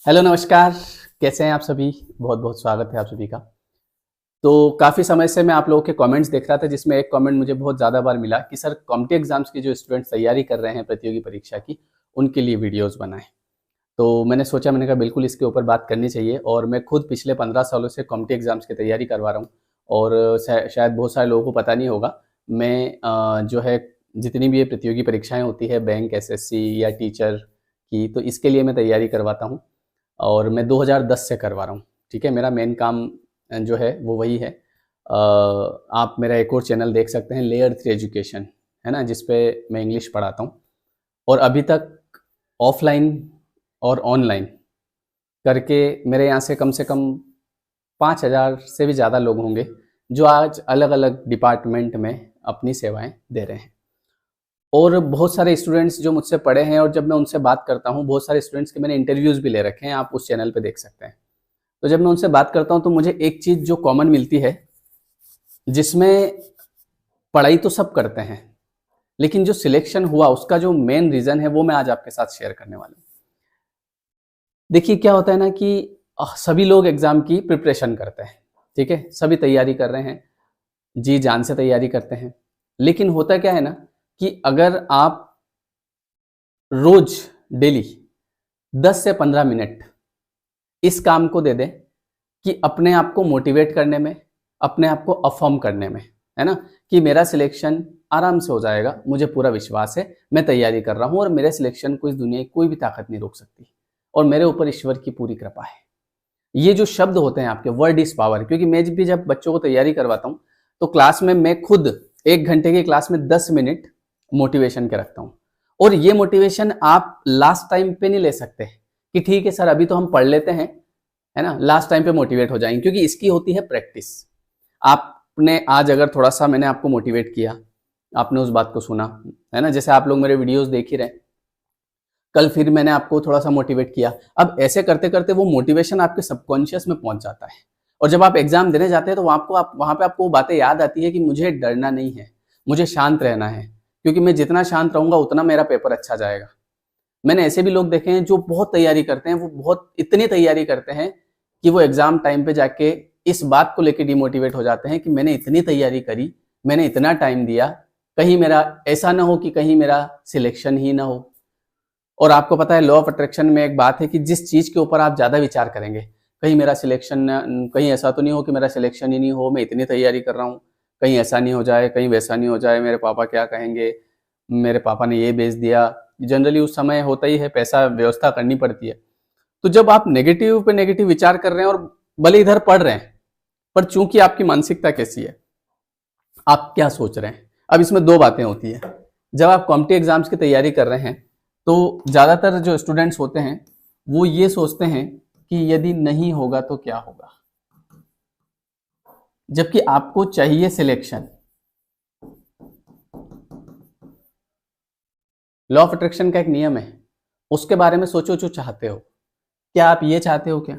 Hello नमस्कार। कैसे हैं आप सभी? बहुत बहुत स्वागत है आप सभी का। तो काफ़ी समय से मैं आप लोगों के कमेंट्स देख रहा था, जिसमें एक कमेंट मुझे बहुत ज़्यादा बार मिला कि सर कॉम्पिटिटिव एग्जाम्स की जो स्टूडेंट्स तैयारी कर रहे हैं प्रतियोगी परीक्षा की, उनके लिए वीडियोस बनाएं। तो मैंने कहा बिल्कुल इसके ऊपर बात करनी चाहिए। और मैं खुद पिछले 15 सालों से कॉम्पिटिटिव एग्जाम्स की तैयारी करवा रहा हूँ। और शायद बहुत सारे लोगों को पता नहीं होगा, मैं जो है जितनी भी ये प्रतियोगी परीक्षाएं होती है, बैंक, एसएससी या टीचर की, तो इसके लिए मैं तैयारी करवाता हूँ। और मैं 2010 से करवा रहा हूँ। ठीक है, मेरा मेन काम जो है वो वही है। आप मेरा एक और चैनल देख सकते हैं, लेयर 3 एजुकेशन, है ना, जिस पे मैं इंग्लिश पढ़ाता हूँ। और अभी तक ऑफलाइन और ऑनलाइन करके मेरे यहाँ से कम 5,000 से भी ज़्यादा लोग होंगे जो आज अलग अलग डिपार्टमेंट में अपनी सेवाएं दे रहे हैं। और बहुत सारे स्टूडेंट्स जो मुझसे पढ़े हैं, और जब मैं उनसे बात करता हूँ, बहुत सारे स्टूडेंट्स के मैंने इंटरव्यूज़ भी ले रखे हैं, आप उस चैनल पे देख सकते हैं। तो जब मैं उनसे बात करता हूँ तो मुझे एक चीज़ जो कॉमन मिलती है, जिसमें पढ़ाई तो सब करते हैं, लेकिन जो सिलेक्शन हुआ उसका जो मेन रीज़न है वो मैं आज आपके साथ शेयर करने वाला हूँ। देखिए क्या होता है ना कि सभी लोग एग्ज़ाम की प्रिपरेशन करते हैं, ठीक है, सभी तैयारी कर रहे हैं, जी जान से तैयारी करते हैं। लेकिन होता क्या है ना कि अगर आप रोज डेली 10 से 15 मिनट इस काम को दे दें कि अपने आप को मोटिवेट करने में, अपने आप को अफर्म करने में, है ना, कि मेरा सिलेक्शन आराम से हो जाएगा, मुझे पूरा विश्वास है, मैं तैयारी कर रहा हूं और मेरे सिलेक्शन को इस दुनिया की कोई भी ताकत नहीं रोक सकती, और मेरे ऊपर ईश्वर की पूरी कृपा है। ये जो शब्द होते हैं आपके, वर्ड इज पावर। क्योंकि मैं भी जब बच्चों को तैयारी करवाता हूँ तो क्लास में मैं खुद 1 घंटे की क्लास में 10 मिनट मोटिवेशन के रखता हूँ। और ये मोटिवेशन आप लास्ट टाइम पे नहीं ले सकते कि ठीक है सर अभी तो हम पढ़ लेते हैं, है ना, लास्ट टाइम पे मोटिवेट हो जाएंगे, क्योंकि इसकी होती है प्रैक्टिस। आपने आज अगर थोड़ा सा मैंने आपको मोटिवेट किया, आपने उस बात को सुना, है ना, जैसे आप लोग मेरे वीडियोस देख ही रहे, कल फिर मैंने आपको थोड़ा सा मोटिवेट किया। अब ऐसे करते करते वो मोटिवेशन आपके सबकॉन्शियस में पहुंच जाता है, और जब आप एग्जाम देने जाते हैं तो वहां पे आपको वो बातें याद आती है कि मुझे डरना नहीं है, मुझे शांत रहना है, क्योंकि मैं जितना शांत रहूंगा उतना मेरा पेपर अच्छा जाएगा। मैंने ऐसे भी लोग देखे हैं जो बहुत तैयारी करते हैं, वो बहुत इतनी तैयारी करते हैं कि वो एग्जाम टाइम पे जाके इस बात को लेके डिमोटिवेट हो जाते हैं कि मैंने इतनी तैयारी करी, मैंने इतना टाइम दिया, कहीं मेरा ऐसा ना हो कि कहीं मेरा सिलेक्शन ही ना हो। और आपको पता है, लॉ ऑफ अट्रैक्शन में एक बात है कि जिस चीज के ऊपर आप ज्यादा विचार करेंगे, कहीं मेरा सिलेक्शन, कहीं ऐसा तो नहीं हो कि मेरा सिलेक्शन ही नहीं हो, मैं इतनी तैयारी कर रहा हूँ, कहीं ऐसा नहीं हो जाए, कहीं वैसा नहीं हो जाए, मेरे पापा क्या कहेंगे, मेरे पापा ने ये बेच दिया। जनरली उस समय होता ही है, पैसा व्यवस्था करनी पड़ती है। तो जब आप नेगेटिव पे नेगेटिव विचार कर रहे हैं, और भले इधर पढ़ रहे हैं, पर चूंकि आपकी मानसिकता कैसी है, आप क्या सोच रहे हैं, अब इसमें दो बातें होती है। जब आप कॉम्पिटिटिव एग्जाम्स की तैयारी कर रहे हैं तो ज्यादातर जो स्टूडेंट्स होते हैं वो ये सोचते हैं कि यदि नहीं होगा तो क्या होगा, जबकि आपको चाहिए सिलेक्शन। लॉ ऑफ अट्रैक्शन का एक नियम है, उसके बारे में सोचो जो चाहते हो। क्या आप ये चाहते हो क्या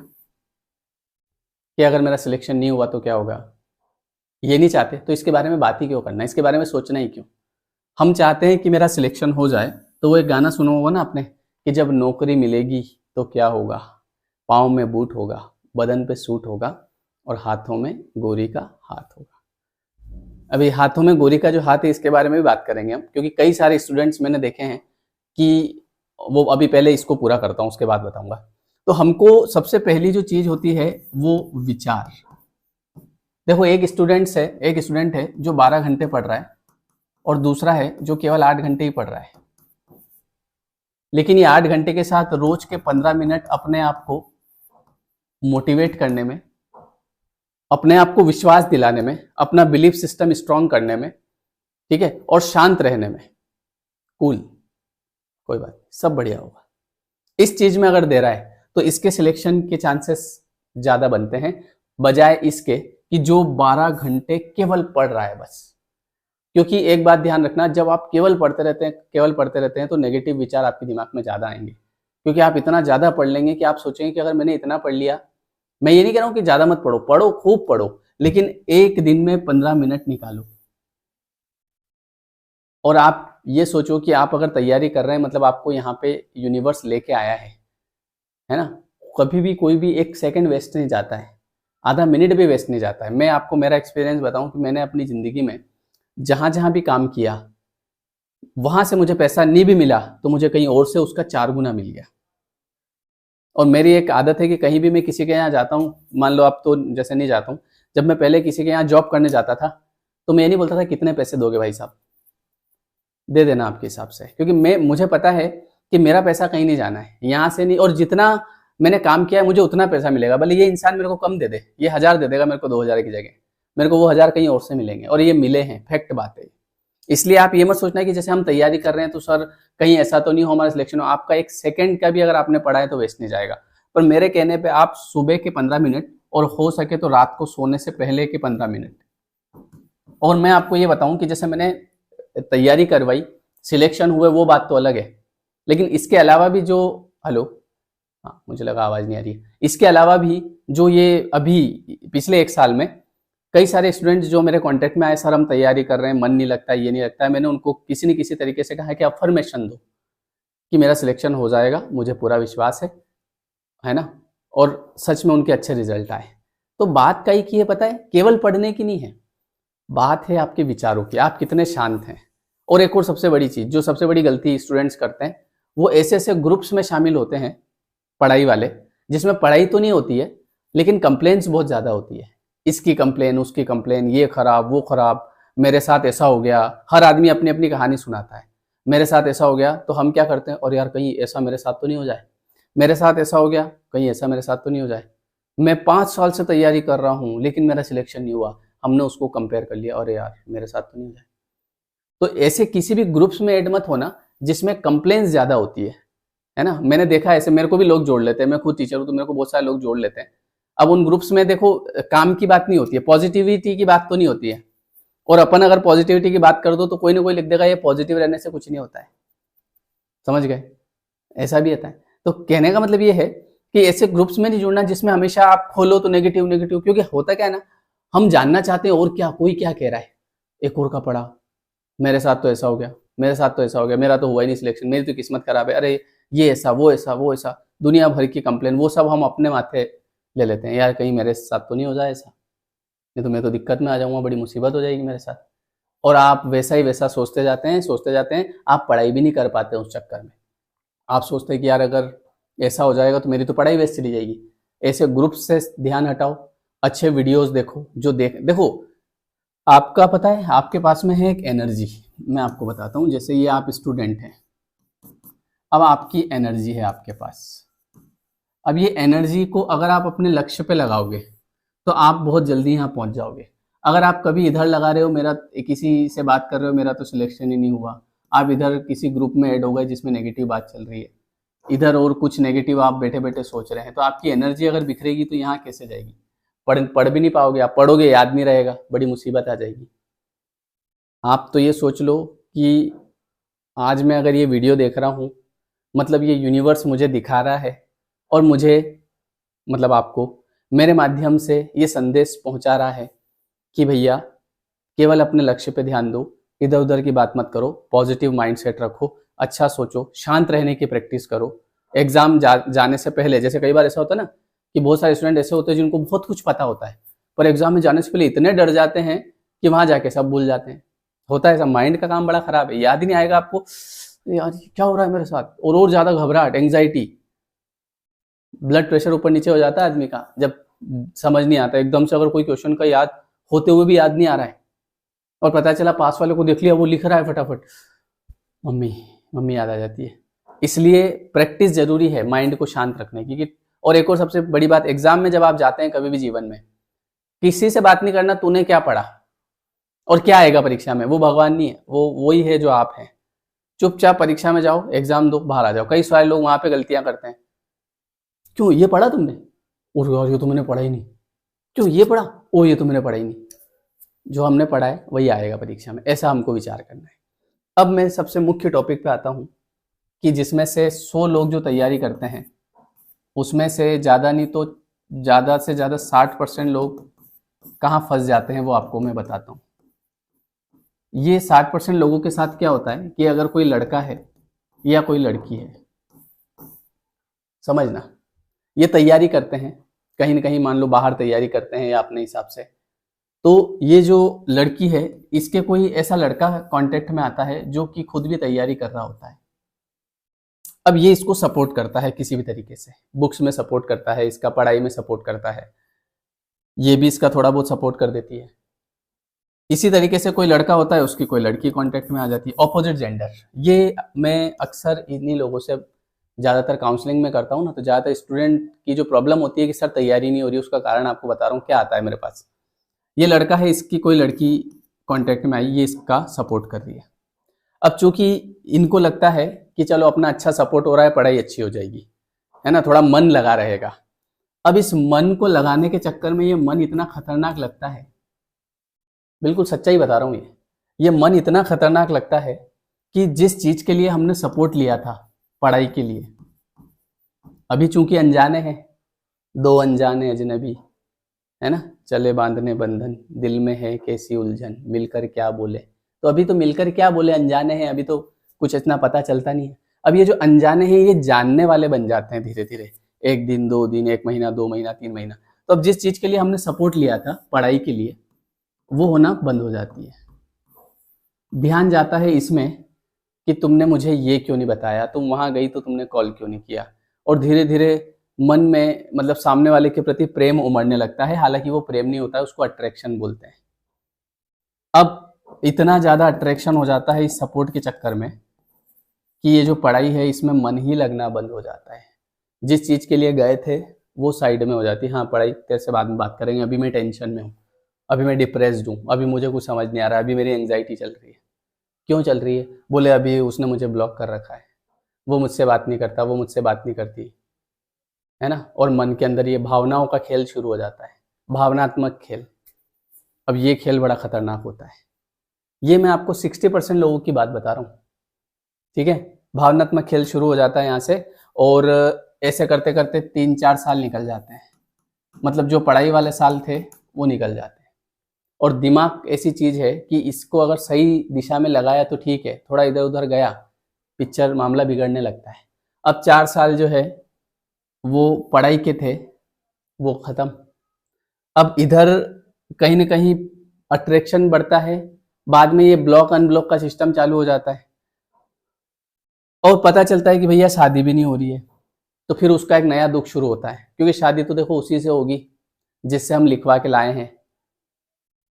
कि अगर मेरा सिलेक्शन नहीं हुआ तो क्या होगा? ये नहीं चाहते तो इसके बारे में बात ही क्यों करना, इसके बारे में सोचना ही क्यों? हम चाहते हैं कि मेरा सिलेक्शन हो जाए। तो वो एक गाना सुना होगा ना आपने, कि जब नौकरी मिलेगी तो क्या होगा, पाँव में बूट होगा, बदन पे सूट होगा, और हाथों में गोरी का हाथ होगा। अभी हाथों में गोरी का जो हाथ है, इसके बारे में भी बात करेंगे हम, क्योंकि कई सारे स्टूडेंट्स मैंने देखे हैं कि वो, अभी पहले इसको पूरा करता हूँ उसके बाद बताऊंगा। तो हमको सबसे पहली जो चीज होती है वो विचार। देखो, एक स्टूडेंट है जो 12 घंटे पढ़ रहा है, और दूसरा है जो केवल 8 घंटे ही पढ़ रहा है। लेकिन ये 8 घंटे के साथ रोज के 15 मिनट अपने आप को मोटिवेट करने में, अपने आप को विश्वास दिलाने में, अपना बिलीफ सिस्टम स्ट्रांग करने में, ठीक है, और शांत रहने में, कूल, कोई बात नहीं, सब बढ़िया होगा, इस चीज में अगर दे रहा है तो इसके सिलेक्शन के चांसेस ज्यादा बनते हैं, बजाय इसके कि जो 12 घंटे केवल पढ़ रहा है बस। क्योंकि एक बात ध्यान रखना, जब आप केवल पढ़ते रहते हैं तो नेगेटिव विचार आपके दिमाग में ज्यादा आएंगे, क्योंकि आप इतना ज्यादा पढ़ लेंगे कि आप सोचेंगे कि अगर मैंने इतना पढ़ लिया। मैं ये नहीं कह रहा हूं कि ज्यादा मत पढ़ो, पढ़ो, खूब पढ़ो, लेकिन एक दिन में 15 मिनट निकालो। और आप ये सोचो कि आप अगर तैयारी कर रहे हैं, मतलब आपको यहाँ पे यूनिवर्स लेके आया है ना, कभी भी कोई भी 1 सेकंड वेस्ट नहीं जाता है, आधा मिनट भी वेस्ट नहीं जाता है। मैं आपको मेरा एक्सपीरियंस बताऊं कि मैंने अपनी ज़िंदगी में जहाँ जहाँ भी काम किया, वहाँ से मुझे पैसा नहीं भी मिला तो मुझे कहीं और से उसका 4 गुना मिल गया। और मेरी एक आदत है कि कहीं भी मैं किसी के यहाँ जाता हूँ, मान लो आप तो जैसे नहीं जाता हूँ, जब मैं पहले किसी के यहाँ जॉब करने जाता था तो मैं ये नहीं बोलता था कितने पैसे दोगे भाई साहब, दे देना आपके हिसाब से, क्योंकि मुझे पता है कि मेरा पैसा कहीं नहीं जाना है, यहाँ से नहीं, और जितना मैंने काम किया है मुझे उतना पैसा मिलेगा। भले ये इंसान मेरे को कम दे दे, ये 1000 दे देगा मेरे को 2000 की जगह, मेरे को वो 1000 कहीं और से मिलेंगे, और ये मिले हैं, फैक्ट बात है। इसलिए आप ये मत सोचना कि जैसे हम तैयारी कर रहे हैं तो सर कहीं ऐसा तो नहीं हो हमारा सिलेक्शन हो। आपका 1 सेकंड का भी अगर आपने पढ़ा है तो वेस्ट नहीं जाएगा। पर मेरे कहने पे आप सुबह के 15 मिनट और हो सके तो रात को सोने से पहले के 15 मिनट। और मैं आपको ये बताऊं कि जैसे मैंने तैयारी करवाई, सिलेक्शन हुए, वो बात तो अलग है, लेकिन इसके अलावा भी जो, हेलो, हाँ मुझे लगा आवाज़ नहीं आ रही है, इसके अलावा भी जो ये अभी पिछले 1 साल में कई सारे स्टूडेंट्स जो मेरे कांटेक्ट में आए, सर हम तैयारी कर रहे हैं, मन नहीं लगता है, ये नहीं लगता है, मैंने उनको किसी न किसी तरीके से कहा है कि अफर्मेशन दो कि मेरा सिलेक्शन हो जाएगा, मुझे पूरा विश्वास है ना, और सच में उनके अच्छे रिजल्ट आए। तो बात कई की है पता है, केवल पढ़ने की नहीं है, बात है आपके विचारों की, आप कितने शांत हैं। और एक और सबसे बड़ी चीज़, जो सबसे बड़ी गलती स्टूडेंट्स करते हैं, वो ऐसे ऐसे ग्रुप्स में शामिल होते हैं पढ़ाई वाले, जिसमें पढ़ाई तो नहीं होती है लेकिन कंप्लेंट्स बहुत ज़्यादा होती है, इसकी कंप्लेन, उसकी कंप्लेन, ये खराब, वो खराब, मेरे साथ ऐसा हो गया। हर आदमी अपनी अपनी कहानी सुनाता है, मेरे साथ ऐसा हो गया, तो हम क्या करते हैं, और यार कहीं ऐसा मेरे साथ तो नहीं हो जाए, मेरे साथ ऐसा हो गया, कहीं ऐसा मेरे साथ तो नहीं हो जाए, मैं 5 साल से तैयारी कर रहा हूँ लेकिन मेरा सिलेक्शन नहीं हुआ, हमने उसको कंपेयर कर लिया, अरे यार मेरे साथ तो नहीं हो जाए। तो ऐसे किसी भी ग्रुप्स में ऐड मत होना जिसमें कंप्लेंट्स ज़्यादा होती है ना। मैंने देखा ऐसे, मेरे को भी लोग जोड़ लेते हैं, मैं खुद टीचर हूँ तो मेरे को बहुत सारे लोग जोड़ लेते हैं। अब उन ग्रुप्स में देखो काम की बात नहीं होती है, पॉजिटिविटी की बात तो नहीं होती है, और अपन अगर पॉजिटिविटी की बात कर दो तो कोई ना कोई लिख देगा ये पॉजिटिव रहने से कुछ नहीं होता है, समझ गए, ऐसा भी आता है। तो कहने का मतलब ये है कि ऐसे ग्रुप्स में नहीं जुड़ना जिसमें हमेशा आप खोलो तो नेगेटिव नेगेटिव, क्योंकि होता क्या है ना, हम जानना चाहते हैं और क्या, कोई क्या कह रहा है, एक और का पढ़ा, मेरे साथ तो ऐसा हो गया, मेरे साथ तो ऐसा हो गया, मेरा तो हुआ ही नहीं सिलेक्शन, मेरी तो किस्मत खराब है, अरे ये ऐसा वो ऐसा वो ऐसा, दुनिया भर की कंप्लेन, वो सब हम अपने माथे ले लेते हैं, यार कहीं मेरे साथ तो नहीं हो जाए ऐसा, नहीं तो मैं तो दिक्कत में आ जाऊंगा, बड़ी मुसीबत हो जाएगी मेरे साथ। और आप वैसा ही वैसा सोचते जाते हैं, आप पढ़ाई भी नहीं कर पाते उस चक्कर में। आप सोचते हैं कि यार अगर ऐसा हो जाएगा तो मेरी तो पढ़ाई वेस्ट चली जाएगी। ऐसे ग्रुप से ध्यान हटाओ, अच्छे वीडियोस देखो, जो देखो आपका पता है आपके पास में है एक एनर्जी, मैं आपको बताता हूँ। जैसे ये आप स्टूडेंट हैं, अब आपकी एनर्जी है आपके पास, अब ये एनर्जी को अगर आप अपने लक्ष्य पे लगाओगे तो आप बहुत जल्दी यहाँ पहुँच जाओगे। अगर आप कभी इधर लगा रहे हो, मेरा किसी से बात कर रहे हो, मेरा तो सिलेक्शन ही नहीं हुआ, आप इधर किसी ग्रुप में ऐड हो गए जिसमें नेगेटिव बात चल रही है, इधर और कुछ नेगेटिव आप बैठे बैठे सोच रहे हैं, तो आपकी एनर्जी अगर बिखरेगी तो यहाँ कैसे जाएगी, पढ़ भी नहीं पाओगे, आप पढ़ोगे याद नहीं रहेगा, बड़ी मुसीबत आ जाएगी। आप तो ये सोच लो कि आज मैं अगर ये वीडियो देख रहा हूँ, मतलब ये यूनिवर्स मुझे दिखा रहा है, और मुझे मतलब आपको मेरे माध्यम से ये संदेश पहुंचा रहा है कि भैया केवल अपने लक्ष्य पे ध्यान दो, इधर उधर की बात मत करो, पॉजिटिव माइंडसेट रखो, अच्छा सोचो, शांत रहने की प्रैक्टिस करो। एग्जाम जाने से पहले, जैसे कई बार ऐसा होता है ना कि बहुत सारे स्टूडेंट ऐसे होते हैं जिनको बहुत कुछ पता होता है, पर एग्जाम में जाने से पहले इतने डर जाते हैं कि वहां जाके सब भूल जाते हैं। होता है ऐसा, माइंड का काम बड़ा खराब है, याद ही नहीं आएगा आपको, यार क्या हो रहा है मेरे साथ, और ज्यादा घबराहट, एंग्जाइटी, ब्लड प्रेशर ऊपर नीचे हो जाता है आदमी का, जब समझ नहीं आता एकदम से, अगर कोई क्वेश्चन का याद होते हुए भी याद नहीं आ रहा है और पता चला पास वाले को देख लिया वो लिख रहा है फटाफट, मम्मी मम्मी याद आ जाती है। इसलिए प्रैक्टिस जरूरी है माइंड को शांत रखने की। और एक और सबसे बड़ी बात, एग्जाम में जब आप जाते हैं कभी भी जीवन में, किसी से बात नहीं करना तूने क्या पढ़ा और क्या आएगा परीक्षा में, वो भगवान नहीं है, वो वही है जो आप हैं। चुपचाप परीक्षा में जाओ, एग्जाम दो, बाहर आ जाओ। कई सारे लोग वहां पे गलतियां करते हैं, क्यों ये पढ़ा तुमने, और यार ये तो मैंने पढ़ा ही नहीं, क्यों ये पढ़ा, ओ ये तो मैंने पढ़ा ही नहीं, जो हमने पढ़ा है वही आएगा परीक्षा में, ऐसा हमको विचार करना है। अब मैं सबसे मुख्य टॉपिक पे आता हूँ कि जिसमें से 100 लोग जो तैयारी करते हैं उसमें से ज़्यादा नहीं तो ज़्यादा से ज़्यादा 60% लोग कहाँ फंस जाते हैं वो आपको मैं बताता हूँ। ये 60% लोगों के साथ क्या होता है कि अगर कोई लड़का है या कोई लड़की है, समझना, ये तैयारी करते हैं कहीं ना कहीं, मान लो बाहर तैयारी करते हैं या अपने हिसाब से, तो ये जो लड़की है इसके कोई ऐसा लड़का कांटेक्ट में आता है जो कि खुद भी तैयारी कर रहा होता है। अब ये इसको सपोर्ट करता है किसी भी तरीके से, बुक्स में सपोर्ट करता है, इसका पढ़ाई में सपोर्ट करता है, ये भी इसका थोड़ा बहुत सपोर्ट कर देती है। इसी तरीके से कोई लड़का होता है, उसकी कोई लड़की कांटेक्ट में आ जाती है, ऑपोजिट जेंडर। ये मैं अक्सर इन्हीं लोगों से ज़्यादातर काउंसलिंग में करता हूँ ना, तो ज़्यादातर स्टूडेंट की जो प्रॉब्लम होती है कि सर तैयारी नहीं हो रही, उसका कारण आपको बता रहा हूँ क्या आता है मेरे पास। ये लड़का है, इसकी कोई लड़की कांटेक्ट में आई, ये इसका सपोर्ट कर रही है। अब चूंकि इनको लगता है कि चलो अपना अच्छा सपोर्ट हो रहा है, पढ़ाई अच्छी हो जाएगी, है ना, थोड़ा मन लगा रहेगा। अब इस मन को लगाने के चक्कर में ये मन इतना खतरनाक लगता है, बिल्कुल सच्चाई बता रहा हूँ, ये मन इतना खतरनाक लगता है कि जिस चीज के लिए हमने सपोर्ट लिया था, पढ़ाई के लिए, अभी चूंकि अनजाने हैं, दो अनजाने अजनबी, है ना, चले बांधने बंधन, दिल में है कैसी उलझन, मिलकर क्या बोले। तो अभी तो मिलकर क्या बोले, अनजाने हैं, अभी तो कुछ इतना पता चलता नहीं है। अब ये जो अनजाने हैं ये जानने वाले बन जाते हैं धीरे धीरे, 1 दिन 2 दिन, 1 महीना 2 महीना 3 महीना। तो अब जिस चीज के लिए हमने सपोर्ट लिया था पढ़ाई के लिए, वो होना बंद हो जाती है। ध्यान जाता है इसमें कि तुमने मुझे ये क्यों नहीं बताया, तुम वहां गई तो तुमने कॉल क्यों नहीं किया, और धीरे धीरे मन में मतलब सामने वाले के प्रति प्रेम उमड़ने लगता है। हालांकि वो प्रेम नहीं होता है, उसको अट्रैक्शन बोलते हैं। अब इतना ज्यादा अट्रैक्शन हो जाता है इस सपोर्ट के चक्कर में कि ये जो पढ़ाई है इसमें मन ही लगना बंद हो जाता है। जिस चीज के लिए गए थे वो साइड में हो जाती है। हाँ, पढ़ाई तेरे से बाद में बात करेंगे, अभी मैं टेंशन में हूँ, अभी मैं डिप्रेस्ड हूँ, अभी मुझे कुछ समझ नहीं आ रहा है, अभी मेरी एंग्जाइटी चल रही है। क्यों चल रही है? बोले अभी उसने मुझे ब्लॉक कर रखा है, वो मुझसे बात नहीं करता, वो मुझसे बात नहीं करती, है ना। और मन के अंदर ये भावनाओं का खेल शुरू हो जाता है, भावनात्मक खेल। अब ये खेल बड़ा खतरनाक होता है। ये मैं आपको 60% लोगों की बात बता रहा हूँ, ठीक है। भावनात्मक खेल शुरू हो जाता है यहाँ से, और ऐसे करते करते 3-4 साल निकल जाते हैं। मतलब जो पढ़ाई वाले साल थे वो निकल जाते हैं। और दिमाग ऐसी चीज है कि इसको अगर सही दिशा में लगाया तो ठीक है, थोड़ा इधर उधर गया, पिक्चर मामला बिगड़ने लगता है। अब 4 साल जो है वो पढ़ाई के थे, वो खत्म। अब इधर कहीं ना कहीं अट्रैक्शन बढ़ता है, बाद में ये ब्लॉक अनब्लॉक का सिस्टम चालू हो जाता है, और पता चलता है कि भैया शादी भी नहीं हो रही है। तो फिर उसका एक नया दुख शुरू होता है, क्योंकि शादी तो देखो उसी से होगी जिससे हम लिखवा के लाए हैं,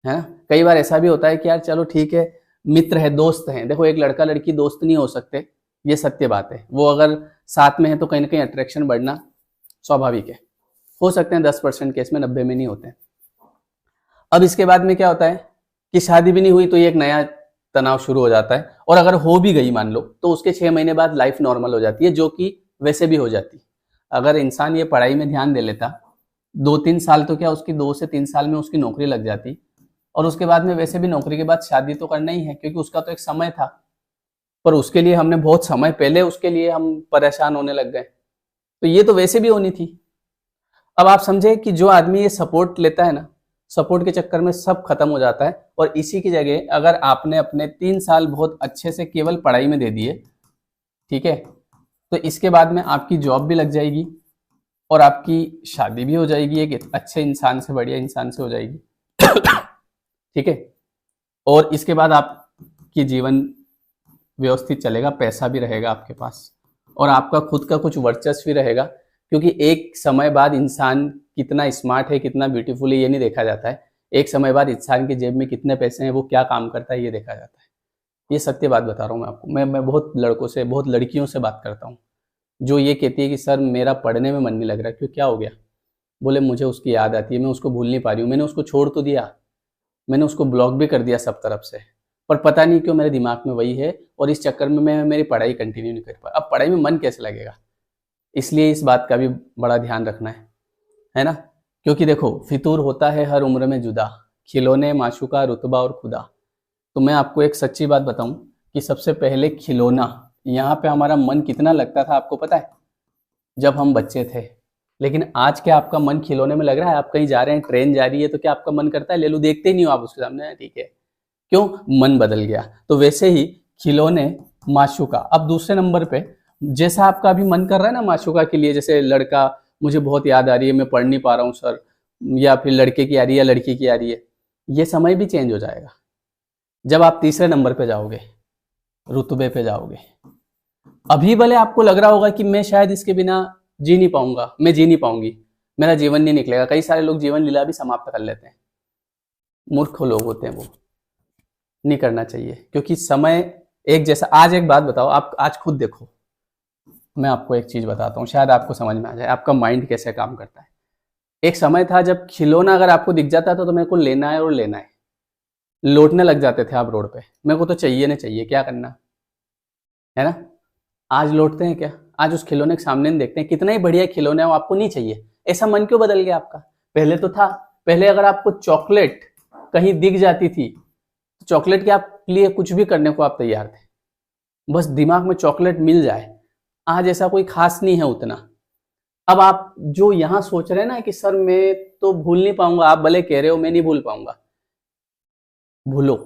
है ना। कई बार ऐसा भी होता है कि यार चलो ठीक है, मित्र है, दोस्त हैं। देखो एक लड़का लड़की दोस्त नहीं हो सकते, ये सत्य बात है। वो अगर साथ में है तो कहीं ना कहीं अट्रैक्शन बढ़ना स्वाभाविक है। हो सकते हैं 10% केस में, 90 में नहीं होते। अब इसके बाद में क्या होता है कि शादी भी नहीं हुई तो ये एक नया तनाव शुरू हो जाता है। और अगर हो भी गई मान लो, तो उसके 6 महीने बाद लाइफ नॉर्मल हो जाती है, जो कि वैसे भी हो जाती। अगर इंसान ये पढ़ाई में ध्यान दे लेता, 2-3 साल तो क्या, उसकी 2 से 3 साल में उसकी नौकरी लग जाती, और उसके बाद में वैसे भी नौकरी के बाद शादी तो करना ही है, क्योंकि उसका तो एक समय था। पर उसके लिए हमने बहुत समय पहले उसके लिए हम परेशान होने लग गए, तो ये तो वैसे भी होनी थी। अब आप समझे कि जो आदमी ये सपोर्ट लेता है ना, सपोर्ट के चक्कर में सब खत्म हो जाता है। और इसी की जगह अगर आपने अपने 3 साल बहुत अच्छे से केवल पढ़ाई में दे दिए, ठीक है, तो इसके बाद में आपकी जॉब भी लग जाएगी और आपकी शादी भी हो जाएगी, एक अच्छे इंसान से, बढ़िया इंसान से हो जाएगी, ठीक है। और इसके बाद आपकी जीवन व्यवस्थित चलेगा, पैसा भी रहेगा आपके पास, और आपका खुद का कुछ वर्चस्व भी रहेगा। क्योंकि एक समय बाद इंसान कितना स्मार्ट है, कितना ब्यूटीफुल है, ये नहीं देखा जाता है। एक समय बाद इंसान के जेब में कितने पैसे हैं, वो क्या काम करता है, ये देखा जाता है। ये सत्य बात बता रहा हूँ मैं आपको। मैं बहुत लड़कों से, बहुत लड़कियों से बात करता हूँ जो ये कहती है कि सर मेरा पढ़ने में मन नहीं लग रहा। क्यों, क्या हो गया? बोले मुझे उसकी याद आती है, मैं उसको भूल नहीं पा रही हूँ। मैंने उसको छोड़ तो दिया, मैंने उसको ब्लॉक भी कर दिया सब तरफ से, पर पता नहीं क्यों मेरे दिमाग में वही है, और इस चक्कर में मैं मेरी पढ़ाई कंटिन्यू नहीं कर पा। अब पढ़ाई में मन कैसे लगेगा? इसलिए इस बात का भी बड़ा ध्यान रखना है ना। क्योंकि देखो, फितूर होता है हर उम्र में जुदा, खिलौने, माशूका, रुतबा और खुदा। तो मैं आपको एक सच्ची बात बताऊं कि सबसे पहले खिलौना, यहाँ पे हमारा मन कितना लगता था आपको पता है? जब हम बच्चे थे। लेकिन आज क्या आपका मन खिलौने में लग रहा है? आप कहीं जा रहे हैं, ट्रेन जा रही है, तो क्या आपका मन करता है ले लो? देखते ही नहीं हो आप उसके सामने, ठीक है। क्यों? मन बदल गया। तो वैसे ही खिलौने, माशूका। अब दूसरे नंबर पे, जैसा आपका अभी मन कर रहा है ना माशूका के लिए, जैसे लड़का मुझे बहुत याद आ रही है, मैं पढ़ नहीं पा रहा हूँ सर, या फिर लड़के की आ रही है या लड़की की आ रही है, ये समय भी चेंज हो जाएगा। जब आप तीसरे नंबर पे जाओगे, रुतबे पे जाओगे, अभी भले आपको लग रहा होगा कि मैं शायद इसके बिना जी नहीं पाऊंगा, मैं जी नहीं पाऊंगी, मेरा जीवन नहीं निकलेगा। कई सारे लोग जीवन लीला भी समाप्त कर लेते हैं। मूर्ख लोग होते हैं वो, नहीं करना चाहिए, क्योंकि समय एक जैसा। आज एक बात बताओ, आप आज खुद देखो, मैं आपको एक चीज बताता हूँ, शायद आपको समझ में आ जाए आपका माइंड कैसे काम करता है। एक समय था जब खिलौना अगर आपको दिख जाता था तो मेरे को लेना है और लेना है, लौटने लग जाते थे आप रोड पे, मेरे को तो चाहिए ना चाहिए, क्या करना है ना। आज लौटते हैं क्या? आज उस खिलौने के सामने नहीं देखते हैं, कितना ही बढ़िया खिलौना है वो आपको नहीं चाहिए। ऐसा मन क्यों बदल गया आपका? पहले तो था, पहले अगर आपको चॉकलेट कहीं दिख जाती थी तो चॉकलेट के आप लिए कुछ भी करने को आप तैयार थे, बस दिमाग में चॉकलेट मिल जाए। आज ऐसा कोई खास नहीं है उतना। अब आप जो यहां सोच रहे हैं ना कि सर मैं तो भूल नहीं पाऊंगा, आप भले कह रहे हो मैं नहीं भूल पाऊंगा, भूलो,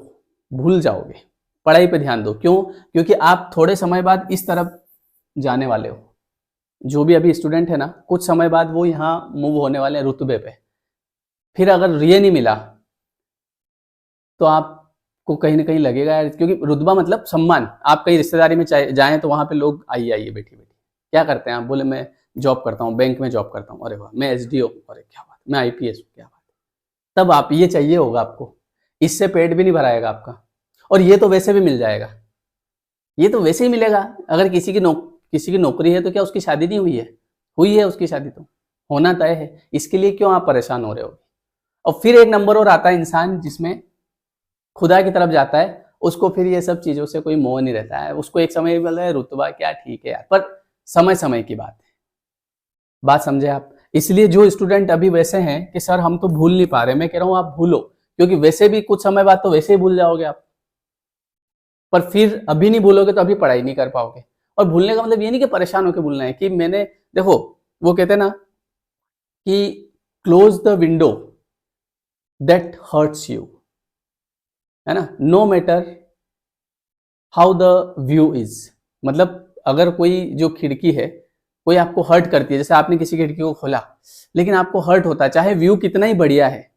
भूल जाओगे। पढ़ाई पे ध्यान दो। क्यों? क्योंकि आप थोड़े समय बाद इस तरफ जाने वाले हो। जो भी अभी स्टूडेंट है ना, कुछ समय बाद वो यहाँ मूव होने वाले हैं रुतबे पे। फिर अगर ये नहीं मिला तो आपको कहीं ना कहीं लगेगा यार, क्योंकि रुतबा मतलब सम्मान। आप कहीं रिश्तेदारी में जाएं तो वहां पे लोग आइए आइए बैठी बैठी क्या करते हैं, आप बोले मैं जॉब करता हूँ, बैंक में जॉब करता हूँ, अरे वाह मैं एसडीओ, अरे क्या बात, मैं आईपीएस हूँ, क्या बात। तब आप ये चाहिए होगा आपको, इससे पेट भी नहीं भराएगा आपका। और ये तो वैसे भी मिल जाएगा, ये तो वैसे ही मिलेगा। अगर किसी की नौकरी है तो क्या उसकी शादी नहीं हुई है? हुई है उसकी शादी, तो होना तय है। इसके लिए क्यों आप परेशान हो रहे हो? और फिर एक नंबर और आता है इंसान जिसमें खुदा की तरफ जाता है, उसको फिर ये सब चीजों से कोई मोह नहीं रहता है। उसको एक समय बोला है रुतबा क्या, ठीक है यार, पर समय समय की बात है। बात समझे आप? इसलिए जो स्टूडेंट अभी वैसे हैं कि सर हम तो भूल नहीं पा रहे, मैं कह रहा हूं आप भूलो, क्योंकि वैसे भी कुछ समय बाद तो वैसे ही भूल जाओगे आप। पर फिर अभी नहीं भूलोगे तो अभी पढ़ाई नहीं कर पाओगे। और भूलने का मतलब ये नहीं कि परेशान होकर भूलना है, कि मैंने देखो वो कहते हैं ना कि close the window that hurts you, है ना, no matter how the view is. मतलब अगर कोई जो खिड़की है कोई आपको हर्ट करती है, जैसे आपने किसी खिड़की को खोला लेकिन आपको हर्ट होता है, चाहे व्यू कितना ही बढ़िया है,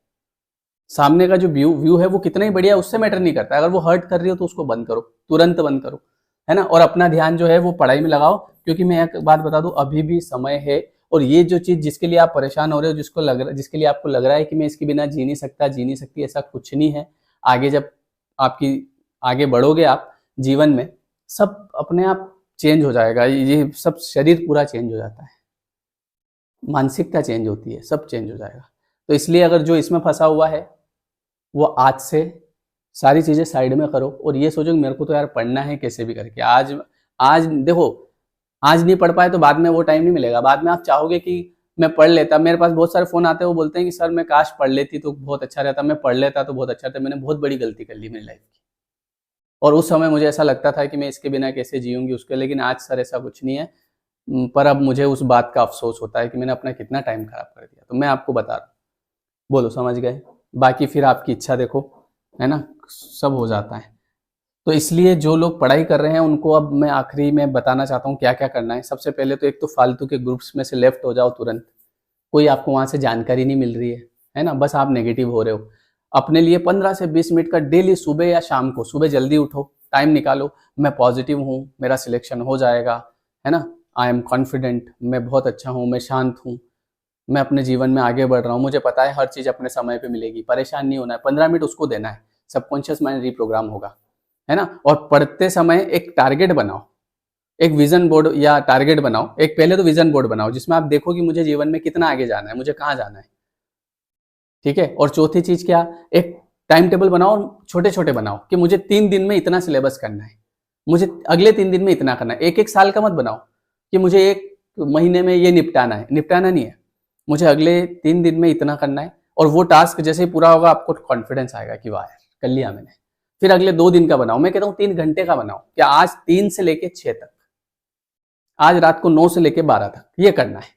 सामने का जो व्यू है वो कितना ही बढ़िया, उससे मैटर नहीं करता। अगर वो हर्ट कर रही हो तो उसको बंद करो, तुरंत बंद करो, है ना। और अपना ध्यान जो है वो पढ़ाई में लगाओ, क्योंकि मैं एक बात बता दूं, अभी भी समय है। और ये जो चीज जिसके लिए आप परेशान हो रहे हो, जिसके लिए आपको लग रहा है कि मैं इसके बिना जी नहीं सकता, जी नहीं सकती, ऐसा कुछ नहीं है। आगे जब आपकी आगे बढ़ोगे आप जीवन में, सब अपने आप चेंज हो जाएगा। ये सब शरीर पूरा चेंज हो जाता है, मानसिकता चेंज होती है, सब चेंज हो जाएगा। तो इसलिए अगर जो इसमें फंसा हुआ है वो आज से सारी चीजें साइड में करो और ये सोचो कि मेरे को तो यार पढ़ना है कैसे भी करके। आज आज देखो, आज नहीं पढ़ पाए तो बाद में वो टाइम नहीं मिलेगा। बाद में आप चाहोगे कि मैं पढ़ लेता। मेरे पास बहुत सारे फोन आते हैं, वो बोलते हैं कि सर मैं काश पढ़ लेती तो बहुत अच्छा रहता, मैं पढ़ लेता तो बहुत अच्छा रहता, मैंने बहुत बड़ी गलती कर ली मेरी लाइफ की। और उस समय मुझे ऐसा लगता था कि मैं इसके बिना कैसे जीऊंगी उसके, लेकिन आज सर ऐसा कुछ नहीं है। पर अब मुझे उस बात का अफसोस होता है कि मैंने अपना कितना टाइम खराब कर दिया। तो मैं आपको बता रहा हूँ, बोलो समझ गए? बाकी फिर आपकी इच्छा देखो, है ना, सब हो जाता है। तो इसलिए जो लोग पढ़ाई कर रहे हैं उनको अब मैं आखिरी में बताना चाहता हूँ क्या क्या करना है। सबसे पहले तो एक तो फालतू के ग्रुप्स में से लेफ्ट हो जाओ तुरंत। कोई आपको वहां से जानकारी नहीं मिल रही है ना, बस आप नेगेटिव हो रहे हो। अपने लिए 15 से 20 मिनट का डेली, सुबह या शाम को, सुबह जल्दी उठो, टाइम निकालो, मैं पॉजिटिव हूँ, मेरा सिलेक्शन हो जाएगा, है ना, आई एम कॉन्फिडेंट, मैं बहुत अच्छा हूँ, मैं शांत हूँ, मैं अपने जीवन में आगे बढ़ रहा हूँ, मुझे पता है हर चीज अपने समय पे मिलेगी, परेशान नहीं होना है। 15 मिनट उसको देना है, सबकॉन्शियस माइंड रिप्रोग्राम होगा, है ना। और पढ़ते समय एक टारगेट बनाओ, एक विजन बोर्ड या टारगेट बनाओ। एक पहले तो विजन बोर्ड बनाओ जिसमें आप देखो कि मुझे जीवन में कितना आगे जाना है, मुझे कहाँ जाना है, ठीक है। और चौथी चीज क्या, एक टाइम टेबल बनाओ, छोटे छोटे बनाओ कि मुझे 3 दिन में इतना सिलेबस करना है, मुझे अगले 3 दिन में इतना करना है। एक एक साल का मत बनाओ कि मुझे 1 महीने में ये निपटाना है, निपटाना नहीं है, मुझे अगले 3 दिन में इतना करना है। और वो टास्क जैसे ही पूरा होगा आपको कॉन्फिडेंस आएगा कि वाह यार कर लिया मैंने। फिर अगले 2 दिन का बनाओ, मैं कहता हूँ 3 घंटे का बनाओ, क्या आज 3 से लेके 6 तक, आज रात को 9 से लेके 12 तक ये करना है।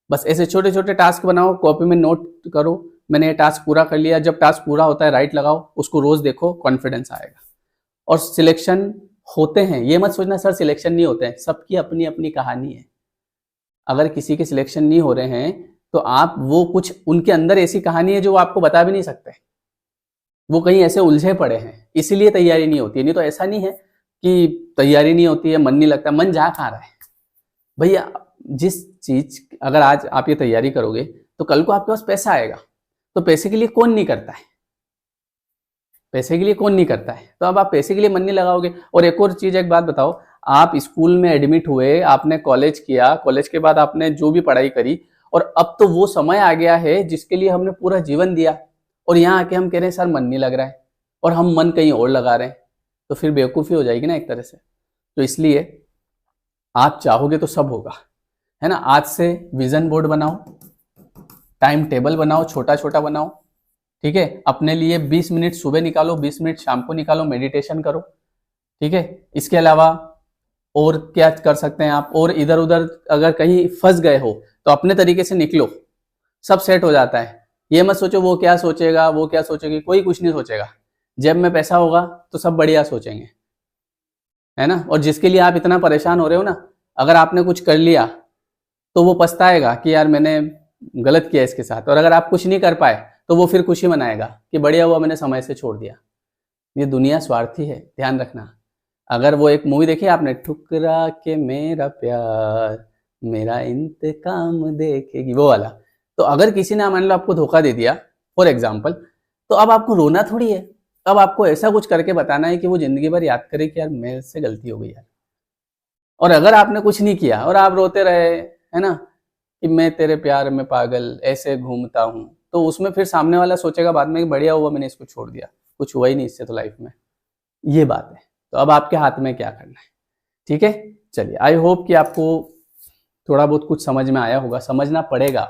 बस ऐसे छोटे छोटे टास्क बनाओ, कॉपी में नोट करो, मैंने ये टास्क पूरा कर लिया। जब टास्क पूरा होता है राइट लगाओ, उसको रोज देखो, कॉन्फिडेंस आएगा। और सिलेक्शन होते हैं, ये मत सोचना सर सिलेक्शन नहीं होते हैं, सबकी अपनी अपनी कहानी है। अगर किसी के सिलेक्शन नहीं हो रहे हैं तो आप वो कुछ उनके अंदर ऐसी कहानी है जो वो आपको बता भी नहीं सकते, वो कहीं ऐसे उलझे पड़े हैं इसीलिए तैयारी नहीं होती है। नहीं तो ऐसा नहीं है कि तैयारी नहीं होती है, मन नहीं लगता। मन जा कहाँ रहा है भैया? जिस चीज अगर आज आप ये तैयारी करोगे तो कल को आपके पास पैसा आएगा। तो पैसे के लिए कौन नहीं करता है? पैसे के लिए कौन नहीं करता है? तो अब आप पैसे के लिए मन नहीं लगाओगे। और एक और चीज, एक बात बताओ, आप स्कूल में एडमिट हुए, आपने कॉलेज किया, कॉलेज के बाद आपने जो भी पढ़ाई करी, और अब तो वो समय आ गया है जिसके लिए हमने पूरा जीवन दिया, और यहाँ आके हम कह रहे हैं सर मन नहीं लग रहा है, और हम मन कहीं और लगा रहे हैं, तो फिर बेवकूफ़ी हो जाएगी ना एक तरह से। तो इसलिए आप चाहोगे तो सब होगा, है ना। आज से विजन बोर्ड बनाओ, टाइम टेबल बनाओ, छोटा छोटा बनाओ, ठीक है। अपने लिए 20 मिनट सुबह निकालो, 20 मिनट शाम को निकालो, मेडिटेशन करो, ठीक है। इसके अलावा और क्या कर सकते हैं आप? और इधर उधर अगर कहीं फंस गए हो तो अपने तरीके से निकलो, सब सेट हो जाता है। ये मत सोचो वो क्या सोचेगा, वो क्या सोचेगी, कोई कुछ नहीं सोचेगा। जेब में पैसा होगा तो सब बढ़िया सोचेंगे, है ना। और जिसके लिए आप इतना परेशान हो रहे हो ना, अगर आपने कुछ कर लिया तो वो पछताएगा कि यार मैंने गलत किया इसके साथ। और अगर आप कुछ नहीं कर पाए तो वो फिर खुशी मनाएगा कि बढ़िया हुआ मैंने समय से छोड़ दिया। ये दुनिया स्वार्थी है, ध्यान रखना। अगर वो एक मूवी देखी आपने, ठुकरा के मेरा प्यार मेरा इंतकाम देखेगी, वो वाला। तो अगर किसी ने मान लो आपको धोखा दे दिया फॉर एग्जाम्पल, तो अब आपको रोना थोड़ी है, अब आपको ऐसा कुछ करके बताना है कि वो जिंदगी भर याद करे कि यार मेरे से गलती हो गई यार। और अगर आपने कुछ नहीं किया और आप रोते रहे, है ना, कि मैं तेरे प्यार में पागल ऐसे घूमता हूँ, तो उसमें फिर सामने वाला सोचेगा बाद में कि बढ़िया हुआ मैंने इसको छोड़ दिया, कुछ हुआ ही नहीं इससे तो लाइफ में। ये बात है। तो अब आपके हाथ में क्या करना है, ठीक है। चलिए, आई होप कि आपको थोड़ा बहुत कुछ समझ में आया होगा, समझना पड़ेगा।